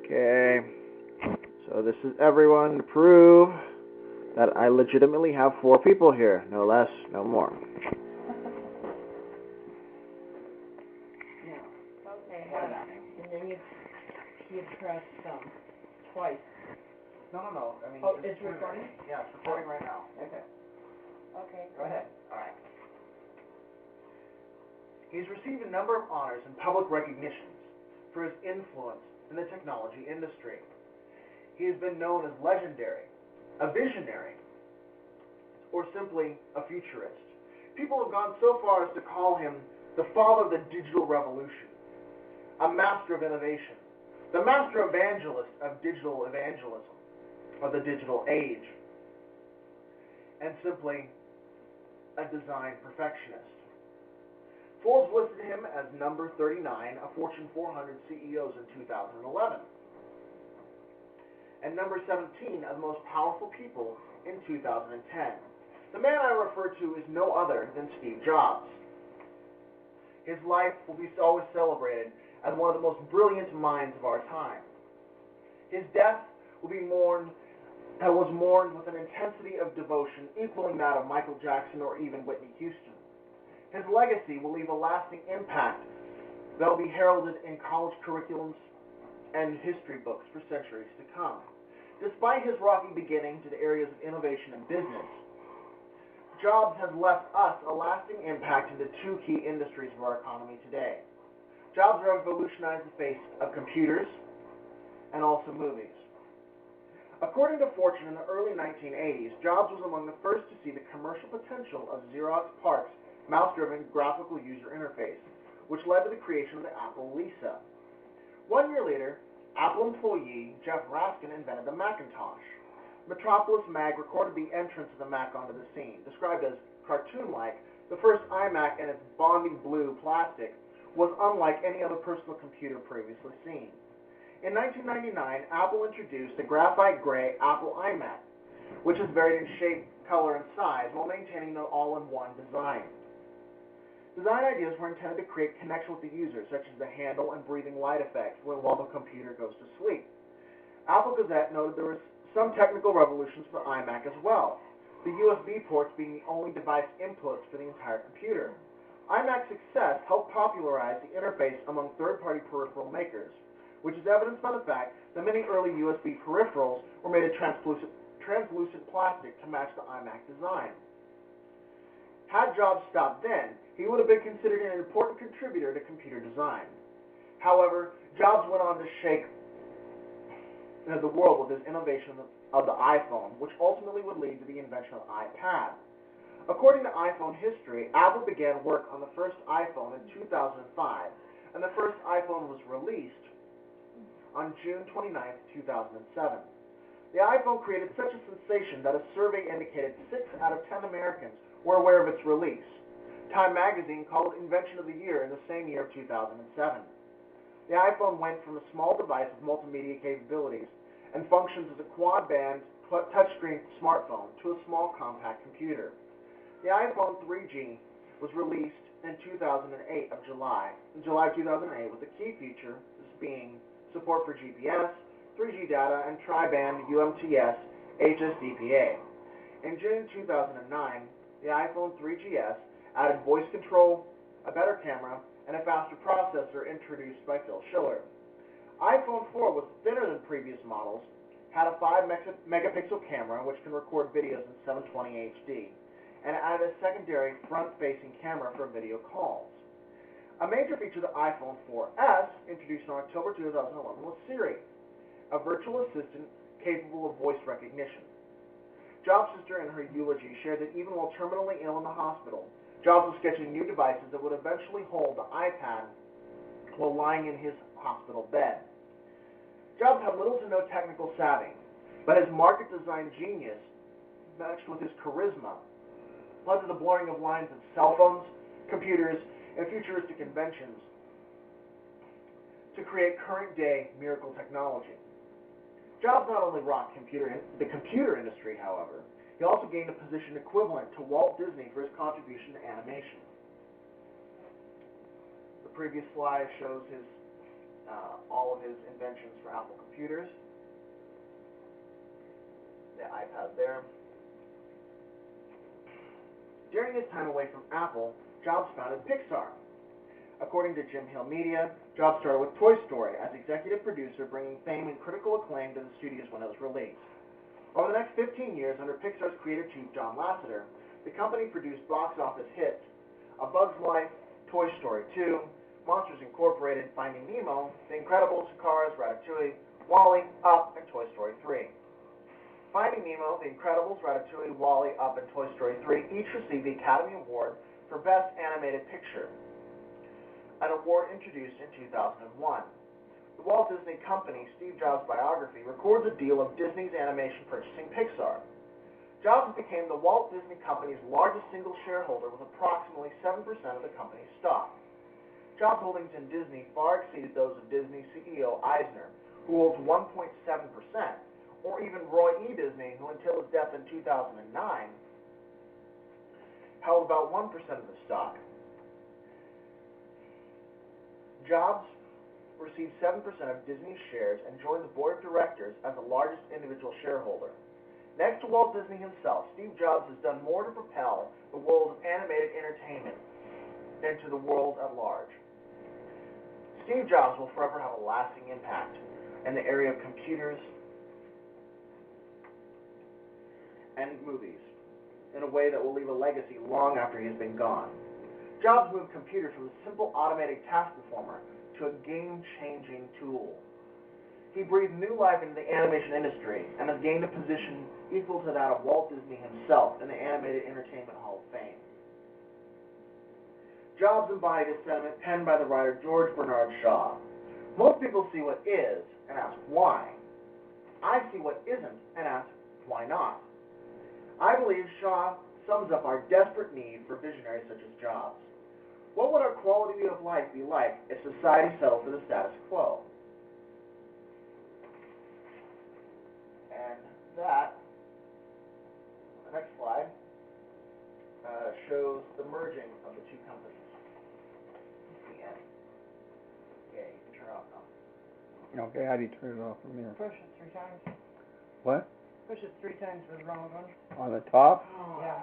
Okay, so this is everyone to prove that I legitimately have 4 people here. No less, no more. Okay, and then you press twice. No. I mean, Oh, it's recording? Yeah, it's recording right now. Okay. Okay. Go ahead. All right. He's received a number of honors and public recognitions for his influence in the technology industry. He has been known as legendary, a visionary, or simply a futurist. People have gone so far as to call him the father of the digital revolution, a master of innovation, the master evangelist of digital evangelism, of the digital age, and simply a design perfectionist. Forbes listed him as number 39 of Fortune 400 CEOs in 2011, and number 17 of the most powerful people in 2010. The man I refer to is no other than Steve Jobs. His life will be always celebrated as one of the most brilliant minds of our time. His death was mourned with an intensity of devotion equaling that of Michael Jackson or even Whitney Houston. His legacy will leave a lasting impact that will be heralded in college curriculums and history books for centuries to come. Despite his rocky beginning to the areas of innovation and business, Jobs has left us a lasting impact into 2 key industries of our economy today. Jobs revolutionized the face of computers and also movies. According to Fortune, in the early 1980s, Jobs was among the first to see the commercial potential of Xerox PARC's mouse-driven graphical user interface, which led to the creation of the Apple Lisa. 1 year later, Apple employee Jeff Raskin invented the Macintosh. Metropolis Mag recorded the entrance of the Mac onto the scene. Described as cartoon-like, the first iMac and its bondy blue plastic was unlike any other personal computer previously seen. In 1999, Apple introduced the graphite gray Apple iMac, which is varied in shape, color, and size while maintaining the all-in-one design. Design ideas were intended to create connection with the user, such as the handle and breathing light effects while the computer goes to sleep. Apple Gazette noted there was some technical revolutions for iMac as well, the USB ports being the only device inputs for the entire computer. iMac's success helped popularize the interface among third-party peripheral makers, which is evidenced by the fact that many early USB peripherals were made of translucent plastic to match the iMac design. Had Jobs stopped then, he would have been considered an important contributor to computer design. However, Jobs went on to shake the world with his innovation of the iPhone, which ultimately would lead to the invention of the iPad. According to iPhone history, Apple began work on the first iPhone in 2005, and the first iPhone was released on June 29, 2007. The iPhone created such a sensation that a survey indicated 6 out of 10 Americans were aware of its release. Time magazine called it Invention of the Year in the same year of 2007. The iPhone went from a small device with multimedia capabilities and functions as a quad-band touchscreen smartphone to a small compact computer. The iPhone 3G was released in July 2008, with the key feature being support for GPS, 3G data, and tri-band UMTS HSDPA. In June 2009, the iPhone 3GS added voice control, a better camera, and a faster processor introduced by Phil Schiller. iPhone 4 was thinner than previous models, had a 5-megapixel camera which can record videos in 720 HD, and added a secondary front-facing camera for video calls. A major feature of the iPhone 4S, introduced in October 2011, was Siri, a virtual assistant capable of voice recognition. Jobs' sister, in her eulogy, shared that even while terminally ill in the hospital, Jobs was sketching new devices that would eventually hold the iPad while lying in his hospital bed. Jobs had little to no technical savvy, but his market design genius, matched with his charisma, led to the blurring of lines of cell phones, computers, and futuristic inventions to create current-day miracle technology. Jobs not only rocked the computer industry, however, he also gained a position equivalent to Walt Disney for his contribution to animation. The previous slide shows his all of his inventions for Apple computers. The iPad there. During his time away from Apple, Jobs founded Pixar. According to Jim Hill Media, Jobs started with Toy Story as executive producer, bringing fame and critical acclaim to the studios when it was released. Over the next 15 years, under Pixar's creative chief John Lasseter, the company produced box office hits A Bug's Life, Toy Story 2, Monsters Incorporated, Finding Nemo, The Incredibles, Cars, Ratatouille, WALL-E, Up, and Toy Story 3. Finding Nemo, The Incredibles, Ratatouille, WALL-E, Up, and Toy Story 3 each received the Academy Award for Best Animated Picture, an award introduced in 2001. The Walt Disney Company, Steve Jobs' biography, records a deal of Disney's animation purchasing Pixar. Jobs became the Walt Disney Company's largest single shareholder with approximately 7% of the company's stock. Jobs' holdings in Disney far exceeded those of Disney CEO Eisner, who holds 1.7%, or even Roy E. Disney, who until his death in 2009 held about 1% of the stock. Jobs received 7% of Disney's shares and joined the board of directors as the largest individual shareholder. Next to Walt Disney himself, Steve Jobs has done more to propel the world of animated entertainment into the world at large. Steve Jobs will forever have a lasting impact in the area of computers and movies in a way that will leave a legacy long after he has been gone. Jobs moved computers from a simple automated task performer to a game-changing tool. He breathed new life into the animation industry and has gained a position equal to that of Walt Disney himself in the Animated Entertainment Hall of Fame. Jobs embodied a sentiment penned by the writer George Bernard Shaw. Most people see what is and ask why. I see what isn't and ask why not. I believe Shaw sums up our desperate need for visionaries such as Jobs. What would our quality of life be like if society settled for the status quo? And that, on the next slide, shows the merging of the two companies. The end. Okay, you can turn it off now. Okay, how do you turn it off from here? Push it 3 times. What? Push it 3 times for the wrong one. On the top? Yeah.